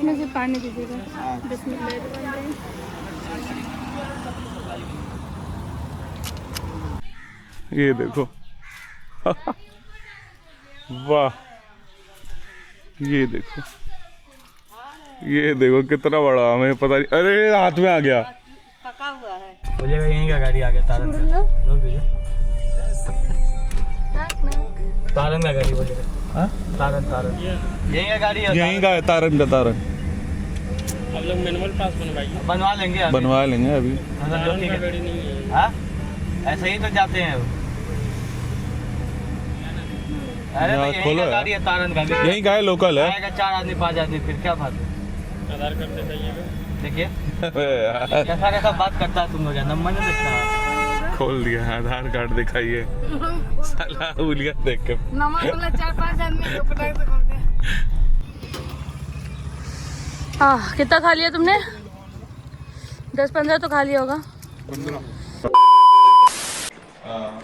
इसमें से पानी दीजिएगा। ये देखो वाह, ये देखो, ये देखो कितना बड़ा, हमें पता नहीं। अरे हाथ में आ गया, पका हुआ है। बोलिएगा यहीं का गाड़ी आ गया, तारन का। रोक दीजिए, तारन का गाड़ी बोलिएगा। हाँ तारन, तारन यहीं का गाड़ी है, यहीं का है तारन का, तारन। आप लोग मैनुअल पास बनवा लेंगे अभी। बनवा लेंगे अभी। हाँ ऐसे ही तो जाते हैं। अरे भाई यहीं का गाड़ी है, तारन का। यहीं का है, लोकल है। आएगा 4 आदमी 5 आदमी, फिर क्या बात है। आधार कार्ड दे जाइएगा। देखिए कैसा कैसा बात करता है तुम लोग, नंबर नहीं देखता। खोल दिया आधार कार्ड, दिखाइए। साला उलिया देख के 4-5 आदमी को पता है तो खोलते हैं। कितना खा लिया तुमने? 10-15 तो खा लिया होगा।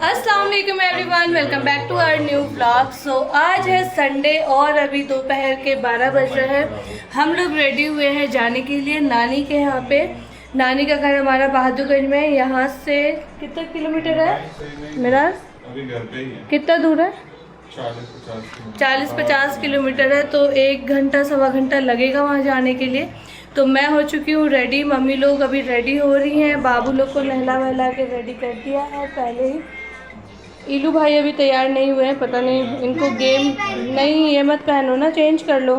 अस्सलाम वालेकुम everyone, welcome back to our new vlog. So आज है संडे और अभी दोपहर के 12 बज रहे हैं। हम लोग रेडी हुए हैं जाने के लिए नानी के यहाँ पे। नानी का घर हमारा बहादुरगंज में है। यहाँ से कितना किलोमीटर है मेरा? अभी घर पे ही है। कितना दूर है? 40-50 किलोमीटर है। तो 1 घंटा 1.25 घंटा लगेगा वहाँ जाने के लिए। तो मैं हो चुकी हूँ रेडी, मम्मी लोग अभी रेडी हो रही हैं। बाबू लोग को नहला वहला के रेडी कर दिया है पहले ही। इलू भाई अभी तैयार नहीं हुए हैं, पता नहीं इनको गेम। नहीं ये मत पहनो ना, चेंज कर लो।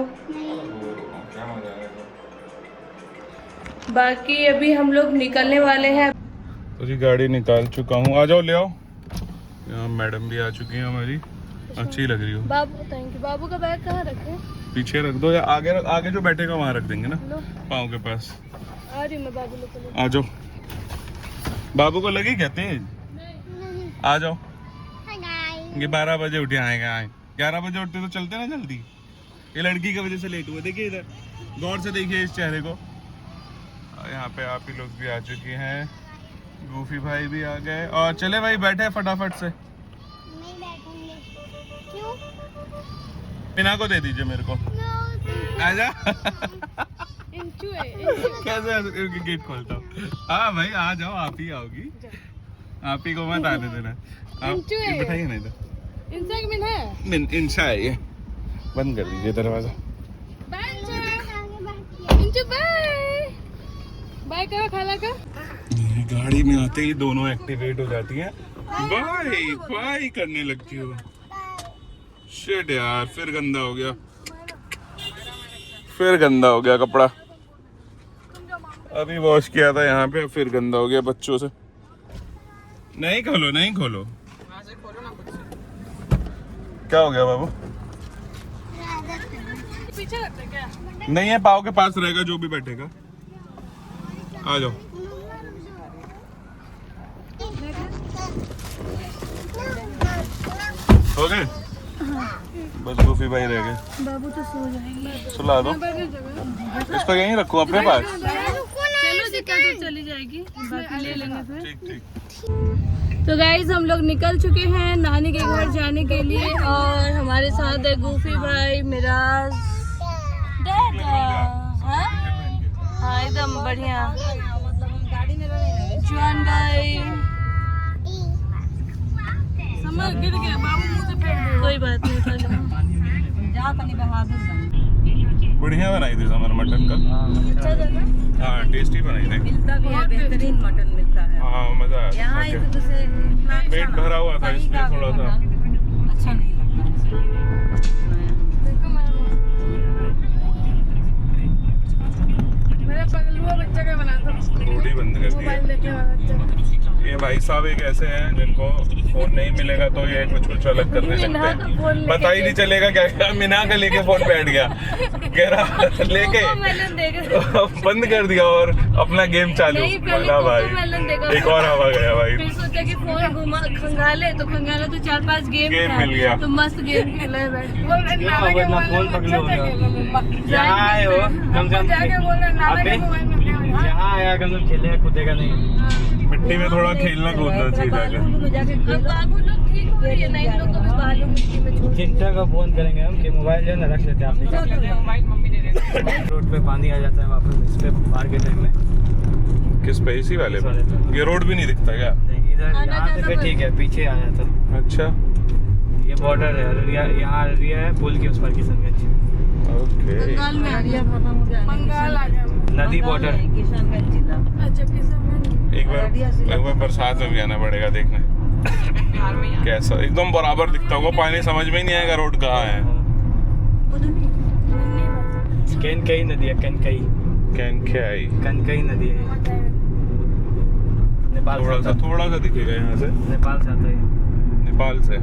बाकी अभी हम लोग निकलने वाले हैं। तो जी गाड़ी निकाल चुका हूँ, आ जाओ ले आओ। यहाँ मैडम भी आ चुकी है हमारी, अच्छी लग रही हो। बाबू थैंक यू। बाबू का बैग कहाँ रखे? पीछे रख दो या आगे आगे जो बैठेगा वहाँ रख देंगे ना, पाँव के पास। आ रही मैं बाबू लोग को। आ जाओ, बाबू को लगी क्या तेज? आ जाओ। ये 12 बजे उठे आएगा, 11 बजे उठते तो चलते ना जल्दी। ये लड़की की वजह से लेट हुआ। देखिए इधर गौर से देखिए इस चेहरे को। यहाँ पे आप ही लोग भी आ चुके हैं, गूफी भाई भी आ गए। और चले भाई बैठे फटाफट से। नहीं बैठूंगी। क्यों? मीना को दे दीजिए मेरे को। आजा। कैसे गेट खोलता हूँ? हाँ भाई आ जाओ, आप ही आओगी, आप ही को मत आने देना। आप बिठाइए ना इधर। इंशा है ये, बंद कर दीजिए दरवाजा। बाय करो खाला का। गाड़ी में आते ही दोनों एक्टिवेट हो जाती हैं, बाय बाय करने लगती हो। शिट यार, फिर गंदा हो गया, फिर गंदा हो गया कपड़ा। अभी वॉश किया था यहाँ पे, फिर गंदा हो गया बच्चों से। नहीं खोलो, नहीं खोलो। क्या हो गया बाबू? पीछे रखते क्या? नहीं है, पाव के पास रहेगा जो भी बैठेगा। आ जाओ। हो गए? बस गूफी भाई रह गए। बाबू तो सो जाएंगे। सुला दो इसको, यहीं रखो अपने पास। चलो जितना दूर चली जाएगी, बाकी ले लेंगे फिर। ठीक ठीक। तो गाइज हम लोग निकल चुके हैं नानी के घर जाने के लिए। और हमारे साथ है गूफी भाई, मिराज, हाँ एकदम बढ़िया, जुआन भाई। समर गिर गया, बाबू मुंह से फेंक दे। कोई बात नहीं, बढ़िया बनाई थी समर मटन का। अच्छा था ना? हाँ टेस्टी बनाई थी। मिलता भी है, बेहतरीन मटन मिलता है। हाँ मजा आया। यहाँ एक दूसरे पेट भरा हुआ था इसलिए थोड़ा सा अच्छा नहीं लगता। मेरा पगलुआ बच्चा का बना था, रोटी बंद कर दी है। ये भाई साहब एक ऐसे हैं जिनको फोन नहीं मिलेगा तो ये कुछ अलग करने लगते हैं, पता ही नहीं चलेगा क्या। मीना का लेके फोन बैठ गया, कह रहा लेके बंद कर दिया और अपना गेम चालू। बोला भाई एक और हवा गया भाई। फिर सोचा कि फोन घुमा खंगाले तो 4-5 गेम मिल गया, तो मस्त गेम खेला है बैठ। फोन पकड़ो, यहाँ आए हो कम से कम, यहाँ आया कम से कम खेलेगा कूदेगा नहीं। मिट्टी में थोड़ा खेलना कूदना चाहिए। अब बाबू लोग ठीक हो रही है ना, इन लोग को भी बालू मिट्टी में छोड़। चिंता का फोन करेंगे हम कि मोबाइल जो है ना रख लेते हैं आप। रोड पे पानी आ जाता है वापस इस पे बाहर के टाइम में। किस पे? इसी वाले इस वाले पे? पे। ये रोड भी नहीं दिखता क्या? नहीं, इधर यहाँ से फिर ठीक है, पीछे आया था। अच्छा ये बॉर्डर है अररिया, यहाँ अररिया है, पुल के उस पार किशनगंज। ओके। बंगाल में आ गया, बंगाल आ गया। नदी बॉर्डर। अच्छा किशनगंज। एक बार बरसात में भी आना पड़ेगा देखने कैसा एकदम बराबर दिखता होगा पानी, समझ में ही नहीं आएगा रोड कहाँ है। कनकई नदी है, कनकई नदी है। नेपाल थोड़ा सा दिखेगा यहाँ से। नेपाल से आता है। नेपाल से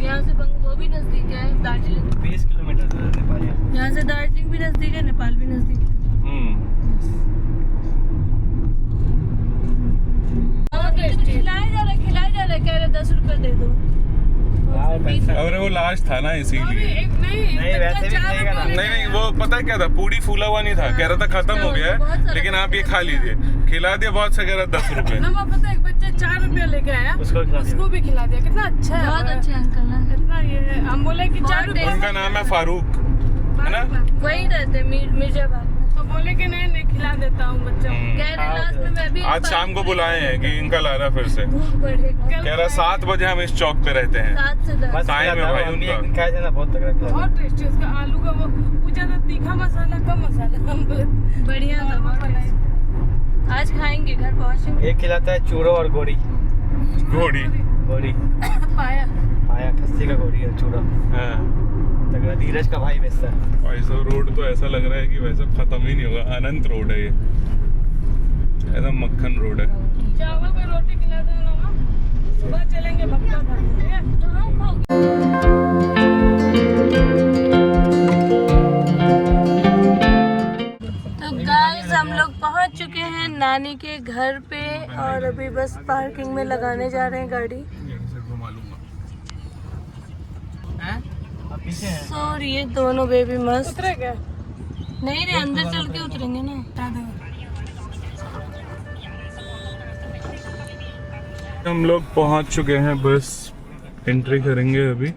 यहाँ से वो भी नजदीक है, दार्जिलिंग 20 किलोमीटर दूर है नेपाल। यहाँ से दार्जिलिंग भी नजदीक है, नेपाल भी नजदीक है। खिलाए जा रहे कह रहे 10 रुपए दे दो। अरे वो लास्ट था ना इसीलिए। नहीं वैसे भी मिलेगा ना। नहीं वो पता है क्या था, पूरी फूला हुआ नहीं था, कह रहा था खत्म हो गया है लेकिन आप ये खा लीजिए। खिला दिया बहुत से, कह रहा 10 रुपए। पता है एक बच्चा 4 रुपया लेके आया, उसको भी खिला दिया। कितना अच्छा है, बहुत अच्छे अंकल है। इतना ये हम बोले कि 4 रुपए। उनका नाम है फारूक, है ना? वही रहते मिर्जाबाद। तो बोले कि नहीं खिला देता हूँ बच्चों को। कह रहे लास्ट में मैं भी आज शाम को बुलाए हैं कि इनका ला रहा फिर से। भूख बढ़ेगा। कह रहा 7 बजे हम इस चौक पे रहते हैं। 7 से 10 टाइम है भाई उनका। खाया जाना बहुत तगड़ा। बहुत टेस्टी उसका आलू का वो पूछा था तीखा मसाला कम मसाला, हम बोले बढ़िया था। आज खाएंगे, घर पहुँचेंगे। एक खिलाता है चूरो और गोड़ी। घोड़ी पाया खस्सी का गोड़ी है चूरा। हाँ। तगड़ा धीरज का भाई बेचता है। ऐसा रोड तो ऐसा लग रहा है कि वैसे खत्म ही नहीं होगा। अनंत रोड है ये, एकदम मक्खन रोड है। चावल पे रोटी खिला दो ना, सुबह चलेंगे भक्का तो गाइस हम लोग पहुंच चुके हैं नानी के घर पे और अभी बस पार्किंग में लगाने जा रहे हैं गाड़ी। और ये दोनों बेबी मस्त उतरे क्या? नहीं रे, अंदर चल के उतरेंगे ना। हम लोग पहुंच चुके हैं, बस एंट्री करेंगे अभी।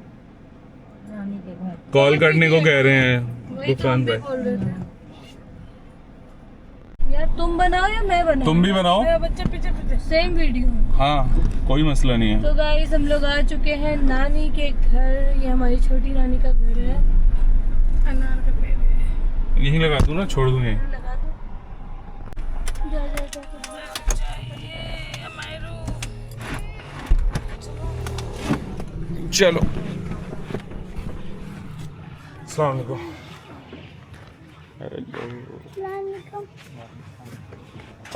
कॉल करने को कह रहे हैं दुकान पे। यार तुम बनाओ या मैं बनाऊं? तुम भी बनाओ, बच्चे पीछे सेम वीडियो। हाँ कोई मसला नहीं है। तो गाइस हम लोग आ चुके हैं नानी के घर। ये हमारी छोटी नानी का घर है। अनार का पेड़ है। यहीं लगा दूँ ना, छोड़ दूँ यहीं? लगा दो। जा। चलो अस्सलाम वालेकुम।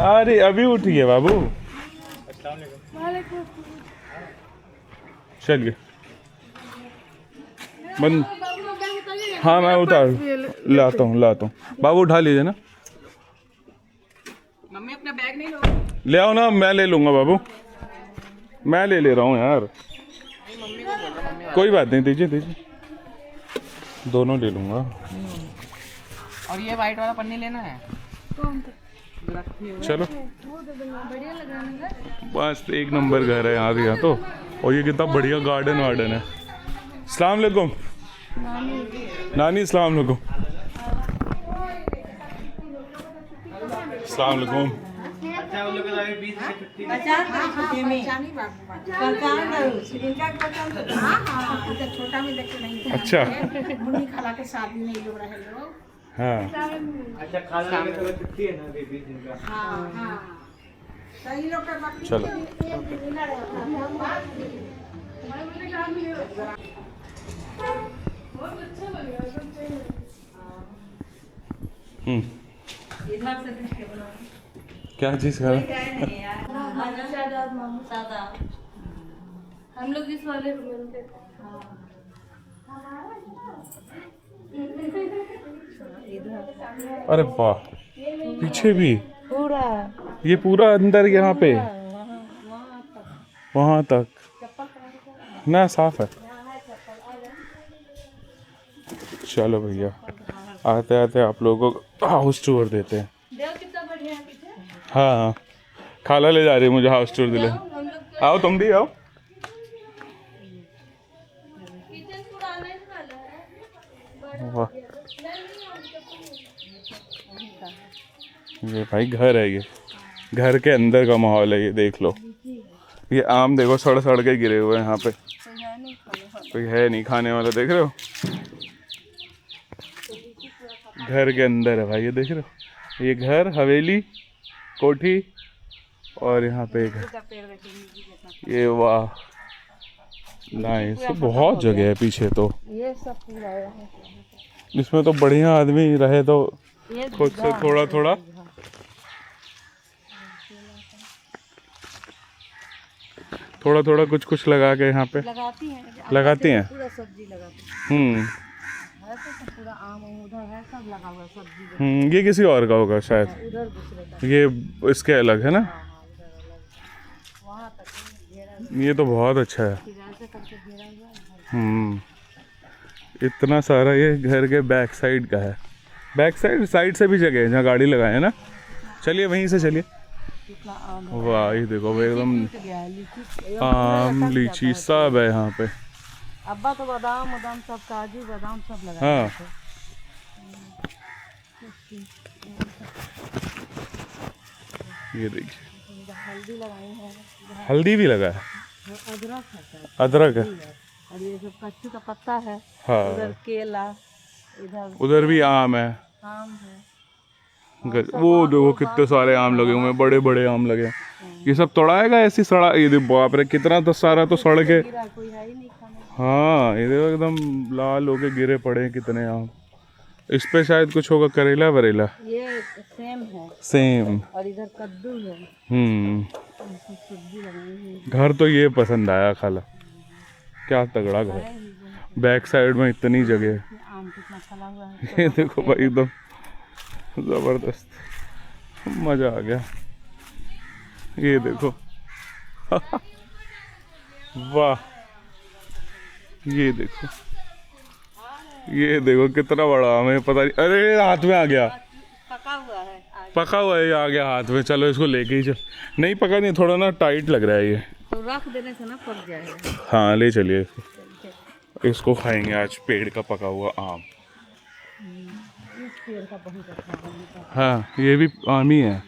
अरे अभी उठी है बाबू। चलिए बंद। हाँ मैं लाता हूँ बाबू उठा लीजिए ना। मम्मी अपना बैग नहीं लो। ले आओ ना, मैं ले लूंगा बाबू, मैं ले रहा हूँ यार। कोई बात नहीं, दीजिए दोनों ले लूंगा। और ये वाइट वाला पन्नी लेना है। चलो बस एक नंबर घर है यार यहाँ तो। और ये कितना बढ़िया गार्डन है। अस्सलाम वालेकुम नानी। अस्सलाम वालेकुम। अस्सलाम वालेकुम। अच्छा हाँ अच्छा खाना तो छुट्टी है ना अभी 20 दिन का। चलो क्या चीज खा हम लोग इस वाले रूम में थे। अरे वाह, पीछे भी पूरा, ये पूरा अंदर यहाँ पे वहाँ तक ना साफ है। चलो भैया आते आते आप लोगों को हाउस टूर देते हैं। हाँ खाला ले जा रही है मुझे हाउस टूर दिले। आओ तुम भी आओ। वाह, ये भाई घर है, ये घर के अंदर का माहौल है, ये देख लो। ये आम देखो सड़ सड़ के गिरे हुए हैं यहाँ पे, कोई है नहीं खाने वाला, देख रहे हो। घर के अंदर है भाई, ये देख रहे हो, ये घर, हवेली, कोठी, और यहाँ पे एक ये, वाह नाइस। बहुत जगह है पीछे तो, ये सब पूरा है। इसमें तो बढ़िया आदमी रहे तो खुद से थोड़ा थोड़ा थोड़ा थोड़ा कुछ कुछ लगा के यहाँ पे लगाती हैं। पूरा सब्जी लगाती है, हम्म तो पूरा आम उधर है, सब लगा हुआ सब्जी। ये किसी और का होगा शायद, उधर दूसरे का, ये इसके अलग है ना। वहाँ तक ये तो बहुत अच्छा है। ऐसे करके घेरा हुआ है। इतना सारा ये घर के बैक साइड का है। बैक साइड से भी जगह है जहाँ गाड़ी लगाए है ना। चलिए वहीं से चलिए। कितना आम वाह ये देखो भाई एकदम गया है, लीची आम लीची सब है यहाँ पे। अब्बा तो बादाम बादाम सब, काजू बादाम सब लगा हाँ ये देखिए, हल्दी लगाई है, हल्दी भी लगा है, अदरक है, अदरक है, और ये सब कच्चू का पत्ता है। हाँ उधर केला, इधर उधर भी आम है। आम है। वो देखो कितने सारे आम लगे हुए हैं, बड़े बड़े आम लगे हैं। ये सब तोड़ाएगा ऐसी सड़ा, ये देखो बाप रे कितना तो सारा तो सड़ के, गिरा कोई है ही नहीं खाने। हाँ ये देखो एकदम लाल होके गिरे पड़े हैं कितने आम। इस पे शायद कुछ होगा, करेला वरेला। ये सेम है, सेम। और इधर कद्दू है, सब्जी लगाई है। घर तो ये पसंद आया खाला, क्या तगड़ा घर। बैक साइड में इतनी जगह है। आम कितना फला हुआ है। ये देखो भाई एकदम जबरदस्त, मजा आ गया। ये देखो वाह, ये देखो कितना बड़ा आम है, पता नहीं। अरे हाथ में आ गया, पका हुआ है, पका हुआ है, ये आ गया हाथ में। चलो इसको लेके ही चल। नहीं पका नहीं, थोड़ा ना टाइट लग रहा है ये, तो रख देने से ना पक जाएगा। हाँ ले चलिए इसको खाएंगे आज, पेड़ का पका हुआ आम। इस पेड़ का बहुत अच्छा है। हाँ ये भी आम ही है।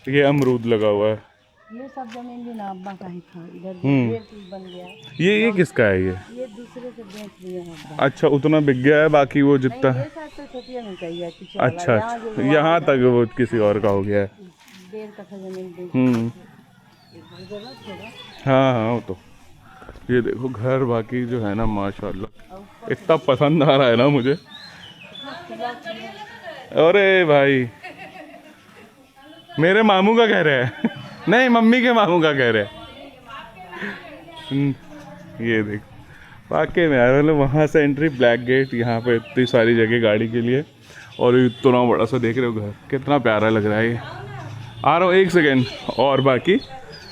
ये अमरूद लगा हुआ है। ये सब जमीन भी ना अब्बा का ही था, इधर ये चीज बन गया। ये किसका है ये दूसरे से बेच दिए हैं अब्बा। अच्छा उतना बिक गया है, बाकी वो जितना ये साथ तो छोटिया नहीं चाहिए पीछे वाला। अच्छा यहाँ जो यहाँ तक वो किसी और का हो गया है। 1.5 कट्ठा जमीन बेच हाँ हाँ वो तो। ये देखो घर बाकी जो है ना माशाल्लाह इतना पसंद आ रहा है ना मुझे। अरे भाई मेरे मामू का कह रहे हैं नहीं मम्मी के मामू का कह रहे हैं। ये देख वाकई में यार, वहाँ से एंट्री ब्लैक गेट, यहाँ पे इतनी सारी जगह गाड़ी के लिए, और इतना बड़ा सा देख रहे हो घर, कितना प्यारा लग रहा है ये। आ रहा हूँ 1 सेकेंड और बाकी।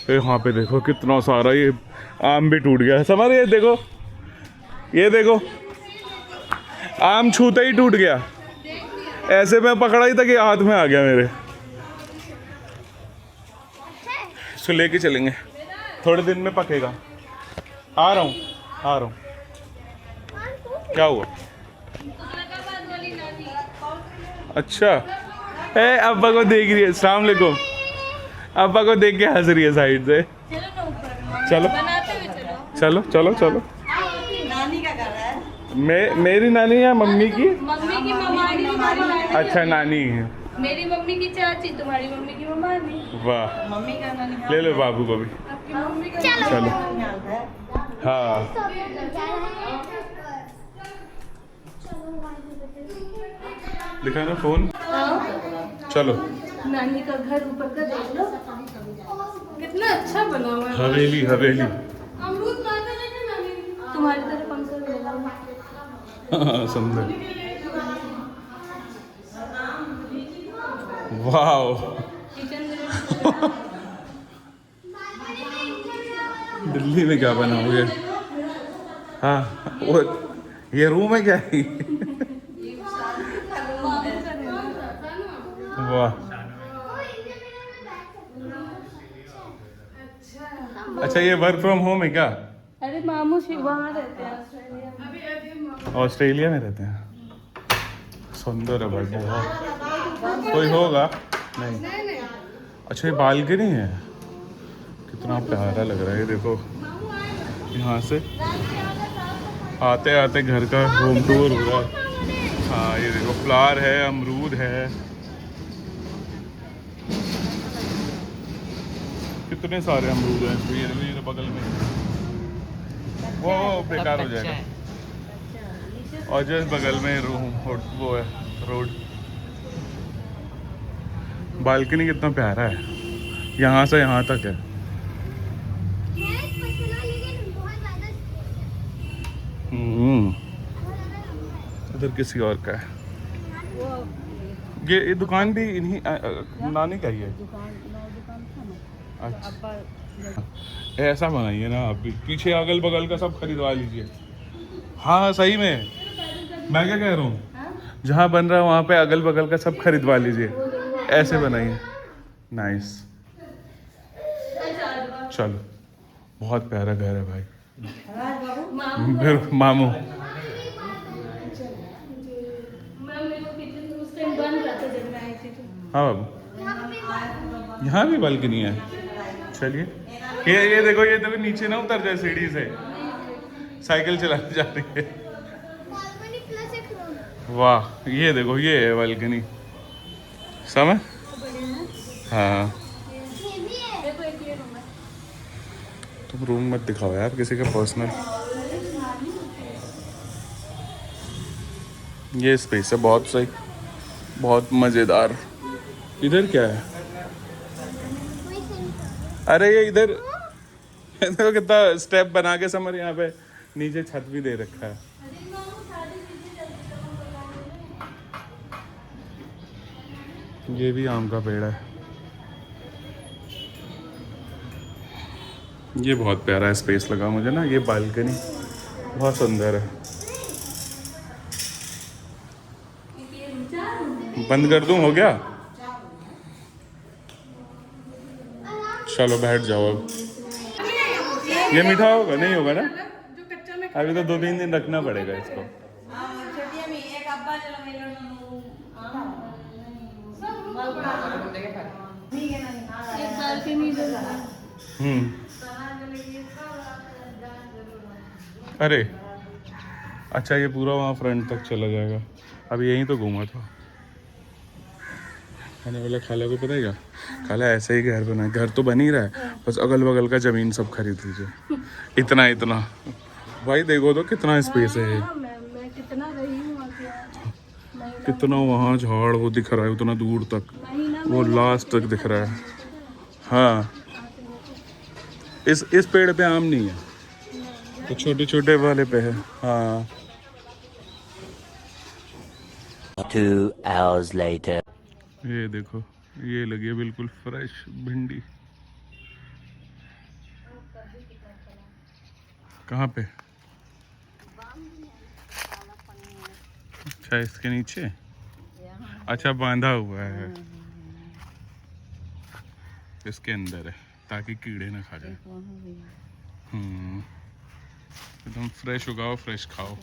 यहाँ पे देखो कितना सारा ये आम भी टूट गया है। समझ, ये देखो आम छूते ही टूट गया, ऐसे में पकड़ा ही था कि हाथ में आ गया मेरे। इसको लेके चलेंगे, थोड़े दिन में पकेगा। आ रहा हूँ। क्या हुआ? अच्छा ए अब्बा को देख रही है, अस्सलाम वालेकुम। अब्बा को देख के हंस रही है साइड से। चलो चलो चलो। नानी का घर है। मेरी नानी है, मम्मी की। मम्मी की मम्मी। अच्छा नानी है। मेरी मम्मी की चाची, तुम्हारी मम्मी की मम्मी। वाह, मम्मी का नानी। ले लो बाबू को भी। आपकी मम्मी का चलो हाँ दिखाना फोन। चलो नानी का घर ऊपर का देख लो, कितना अच्छा बना हुआ है। हवेली अमरूद तुम्हारी तरफ पंखा भी लगा हुआ है। हाँ समझे। वाओ दिल्ली में क्या बनाओगे? हाँ वो ये रूम है क्या? वाह अच्छा ये वर्क फ्रॉम होम है क्या? अरे मामू वहाँ रहते हैं ऑस्ट्रेलिया में। ऑस्ट्रेलिया में रहते हैं। सुंदर है भाई बहुत। कोई होगा नहीं। अच्छा ये बालकनी है, कितना प्यारा लग रहा है। ये देखो यहाँ से आते आते घर का होम टूर हो रहा है। हाँ ये देखो फ्लावर है, अमरूद है, कितने सारे अमरूद हैं ये बगल में। वो बेकार हो जाएगा। और जस्ट बगल में वो है रोड। बालकनी कितना प्यारा है, यहाँ से यहाँ तक है। इधर किसी और का है। ये दुकान भी इन्हीं नानी का ही है। अच्छा ऐसा बनाइए ना आप भी, पीछे अगल बगल का सब खरीदवा लीजिए। हाँ सही में, मैं क्या कह रहा हूँ, जहाँ बन रहा है वहाँ पे अगल बगल का सब खरीदवा लीजिए, ऐसे बनाइए। नाइस। चलो बहुत प्यारा घर है भाई। फिर मामू हाँ बाबू यहाँ भी बालकनी है। चलिए ये देखो नीचे ना उतर जाए सीढ़ी से, साइकिल चलाने जा रही है। वाह ये देखो ये है बालकनी, समझ। हाँ तुम रूम मत दिखाओ यार किसी का पर्सनल। ये स्पेस है बहुत सही, बहुत मज़ेदार। इधर क्या है? अरे ये इधर देखो कितना स्टेप बना के समर यहाँ पे नीचे छत भी दे रखा है। ये भी आम का पेड़ है। ये बहुत प्यारा स्पेस लगा मुझे ना, ये बालकनी बहुत सुंदर है। बंद कर दूं, हो गया? चलो बैठ जाओ अब। ये मीठा होगा नहीं होगा ना? अभी तो 2-3 दिन रखना पड़ेगा इसको। अरे अच्छा ये पूरा वहाँ फ्रंट तक चला जाएगा। अभी यहीं तो घूमा था। खाने वाला खाला को पता है क्या, खाला ऐसे ही घर बना, घर तो बन ही रहा है, बस अगल बगल का ज़मीन सब खरीद लीजिए। इतना इतना भाई देखो तो कितना स्पेस है। मैं कितना रही हूँ, कितना वहाँ झाड़ वो दिख रहा है उतना दूर तक, वो लास्ट तक दिख रहा है। हाँ इस पेड़ पे आम नहीं है, तो छोटे छोटे वाले पे है। हाँ 2 hours later. ये देखो ये लगी है बिल्कुल फ्रेश भिंडी। कहाँ पे? अच्छा इसके नीचे, अच्छा बांधा हुआ है, इसके अंदर है ताकि कीड़े ना खा जाए। एकदम फ्रेश उगाओ फ्रेश खाओ,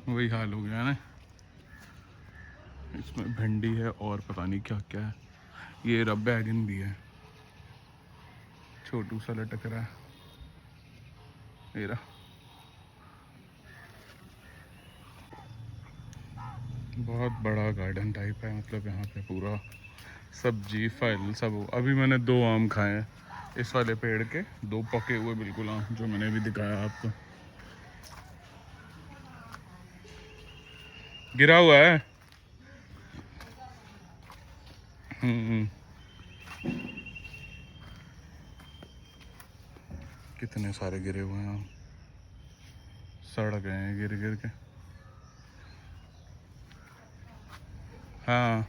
वही हाल हो गया ना। इसमें भिंडी है और पता नहीं क्या क्या है। ये रब बैगन भी है, छोटू सा लटक रहा है मेरा। बहुत बड़ा गार्डन टाइप है, मतलब यहाँ पे पूरा सब्जी फल सब। अभी मैंने 2 आम खाए हैं इस वाले पेड़ के, 2 पके हुए बिल्कुल आम, जो मैंने भी दिखाया आपको। गिरा हुआ है। कितने सारे गिरे हुए हैं, सड़ गए हैं गिर गिर के। हाँ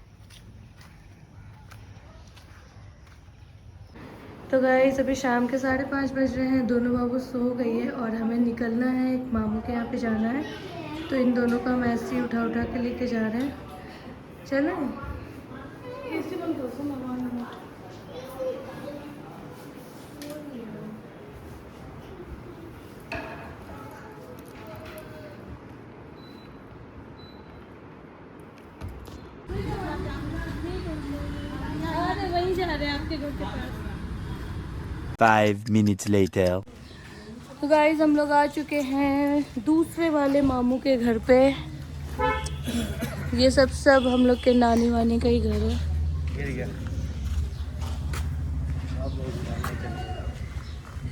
तो गाइस अभी शाम के 5:30 बज रहे हैं, दोनों बाबू सो गई है और हमें निकलना है, एक मामू के यहाँ पे जाना है। तो इन दोनों को हम ऐसे ही उठा उठा के लेके जा रहे हैं। चलो रहे हैं आपके घर के पास। 5 minutes later. तो गाइस हम लोग आ चुके हैं दूसरे वाले मामू के घर पे। ये सब हम लोग के नानी वानी का ही घर है।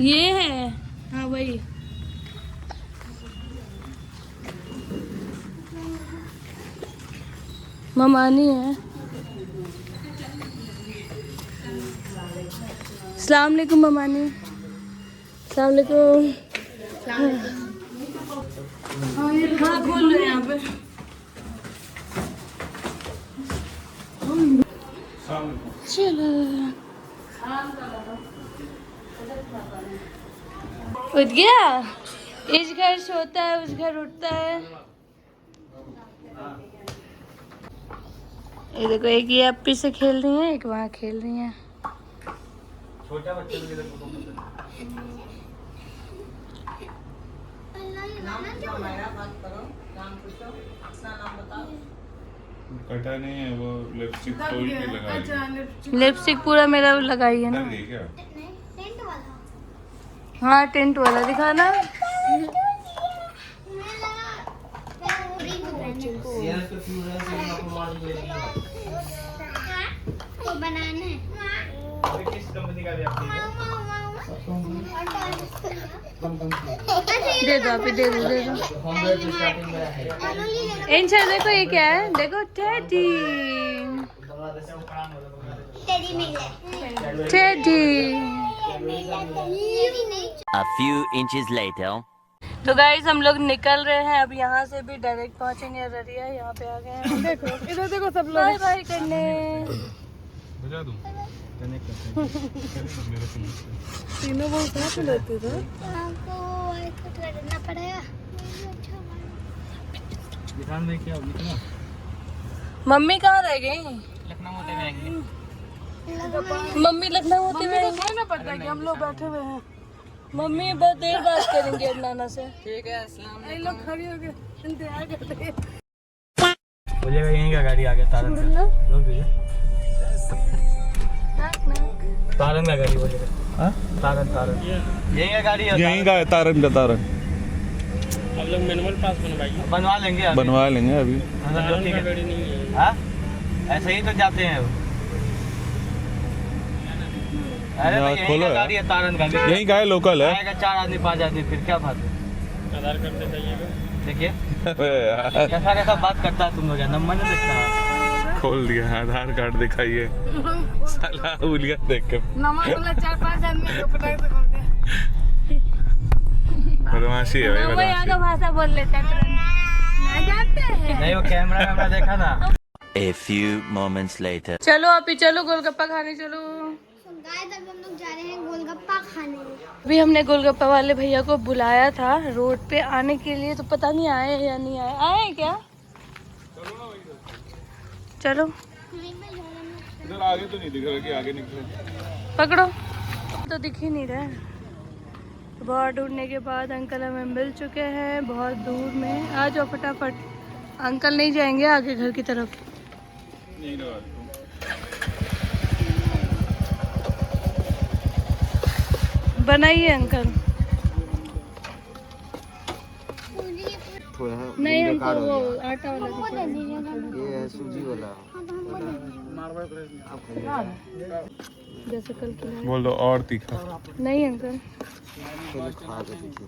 ये है, हाँ वही। ममानी है। अस्सलाम वालेकुम ममानी। अस्सलाम वालेकुम। हाँ खोल रहे हैं यहाँ पे। चलो उठ गया। इस घर सोता है, उस घर उठता है। ये देखो, एक ये अपी से खेल रही है, एक वहाँ खेल रही है। छोटा बच्चा कटा नहीं है वो, लिपस्टिक खोल के लगाई। लिपस्टिक पूरा मेरा लगाई है ना। डर गई क्या? टेंट वाला। हाँ टेंट वाला दिखाना। वो बनाना है। किस कंपनी का लिया? दे दो आप, दे दो दे दो। इंशा देखो ये क्या है, देखो टेडी। टेडी मिले। Teddy. A few inches later. तो गाइस हम लोग निकल रहे हैं अब यहाँ से भी, डायरेक्ट पहुँचेंगे अररिया। यहाँ पे आ गए हैं। देखो इधर देखो सब लोग बाय बाय करने। बजा दूं? तीनों बहुत साथ लेते थे। आपको ऐसा करना पड़ेगा। दुकान में क्या निकला? मम्मी कहाँ रह गई? लखनऊ होते हुए आएंगे। मम्मी लखनऊ होते हुए ना पता है कि हम लोग बैठे हुए हैं। मम्मी बहुत देर बात करेंगे अब नाना से। ठीक है, अस्सलाम वालेकुम। लोग खड़े हो गए इंतजार करते। बोलेगा यहीं का गाड़ी आ गया तारन का। रोक दीजिए। तारन का गाड़ी बोलेगा। हाँ तारन यहीं का गाड़ी है। यहीं का है तारन का तारन। आप लोग मैनुअल पास बनवाइए। बनवा लेंगे अभी। बनवा लेंगे अभी। मतलब ठीक है। गाड़ी नहीं है। हाँ ऐसे ही तो जाते हैं वो। अरे यहाँ भाई यहीं खोलो का यार। गाड़ी है तारन का। यहीं का है, लोकल है। आएगा 4 आदमी 5 आदमी फिर क्या बात है? आधार कार्ड दे जाइएगा। देखिए अबे यार, कैसा कैसा बात करता है तुम लोग, नंबर नहीं देखता। खोल दिया आधार कार्ड दिखाइए। साला उलिया देख के नमक 4-5 आदमी को पता तो बोलते हैं। बदमाशी है भाई, वो यहाँ बदमाशी। का भाषा बोल लेता है तुरंत। ना जानते हैं। नहीं वो कैमरा देखा ना। A few moments later. चलो आप ही चलो, गोलगप्पा खाने चलो। गाइस अब हम लोग जा रहे हैं गोलगप्पा खाने। अभी हमने गोलगप्पा वाले भैया को बुलाया था रोड पे आने के लिए, तो पता नहीं आए या नहीं आए। आए क्या? चलो इधर आगे तो नहीं दिख रहा कि आगे निकले। पकड़ो। तो दिख ही नहीं रहा है। बहुत ढूंढने के बाद अंकल हमें मिल चुके हैं बहुत दूर में। आ जाओ फटाफट। अंकल नहीं जाएंगे आगे घर की तरफ। नहीं लगा। बनाइए अंकल। नहीं हमको वो आटा वाला दीजिए। ये है सूजी वाला। जैसे कल खिलाया। बोल दो और तीखा। नहीं अंकल। खा के देखिए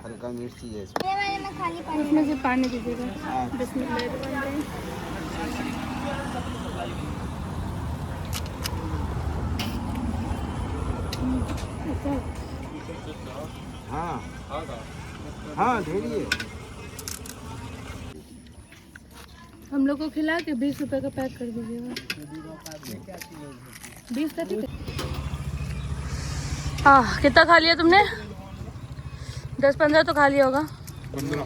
हल्का मिर्ची है इसमें। ये वाले में खाली पानी। इसमें से पानी दीजिएगा। बिस्मिल्लाह। हाँ हाँ ढेरी है। हम लोग को खिला के 20 रुपए का पैक कर दीजिएगा। 20 का ठीक है। कितना खा लिया तुमने? 10-15 तो खा लिया होगा। 15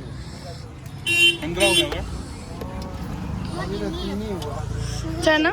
हो गया। चना।